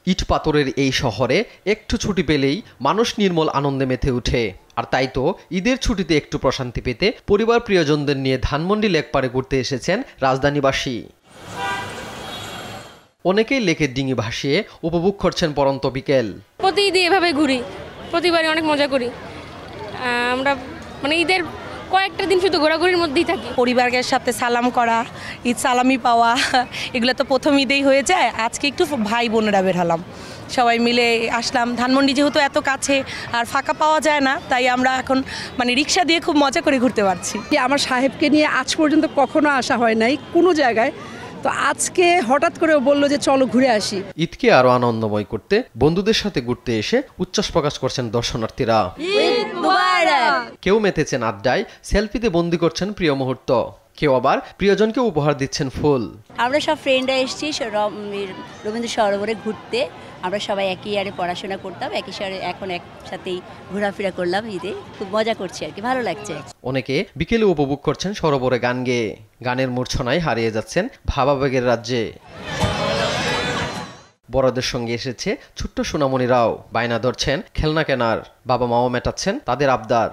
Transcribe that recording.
ইট পাথরের এই শহরে একটু ছুটি পেলেই মানুষ নির্মল আনন্দে মেতে ওঠে। আর তাই তো ঈদের ছুটিতে একটু প্রশান্তি পেতে পরিবার প্রিয়জনদের নিয়ে ধানমন্ডি লেক পাড়ে ঘুরতে এসেছেন রাজধানীবাসী। অনেকেই লেকের ডিঙি ভাসিয়ে উপভোগ করছেন পরন্ত বিকেল। প্রতিদিন এভাবে ঘুরি, প্রতিবারই অনেক মজা করি। আমরা ঈদের কয়েকটা দিন শুধু ঘোরাঘুরির মধ্যেই থাকি। পরিবারের সাথে সালাম করা, ঈদ সালামি পাওয়া, এগুলো তো প্রথম ঈদেই হয়ে যায়। আজকে একটু ভাই বোনেরা বের হলাম, সবাই মিলে আসলাম। ধানমন্ডি যেহেতু এত কাছে আর ফাঁকা পাওয়া যায় না, তাই আমরা এখন রিক্সা দিয়ে খুব মজা করে ঘুরতে পারছি। আমার সাহেবকে নিয়ে আজ পর্যন্ত কখনো আসা হয় নাই কোনো জায়গায়, তো আজকে হঠাৎ করে বললো যে চলো ঘুরে আসি। ঈদকে আরো আনন্দময় করতে বন্ধুদের সাথে ঘুরতে এসে উচ্ছ্বাস প্রকাশ করছেন দর্শনার্থীরা। কেউ মেতেছেন আড্ডায়, সেলফিতে বন্দি করছেন প্রিয় মুহূর্ত, কেউ আবার প্রিয়জনকে উপহার দিচ্ছেন ফুল। আমরা সব ফ্রেন্ডরা এসেছি রবীন্দ্র সরোবরে ঘুরতে। আমরা সবাই একই ইয়ারে পড়াশোনা করতাম, একই সাথে এখন একসাথেই ঘোরাফেরা করলাম। ঈদে খুব মজা করছি আর কি, ভালো লাগছে। অনেকে বিকেলে উপভোগ করছেন সরোবরে গান গেয়ে, গানের মূর্ছনায় হারিয়ে যাচ্ছেন ভাবাবেগের রাজ্যে। বড়দের সঙ্গে এসেছে ছোট্ট সোনামণিরাও, বায়না ধরছেন খেলনা কেনার, বাবা মাও মেটাচ্ছেন তাদের আবদার।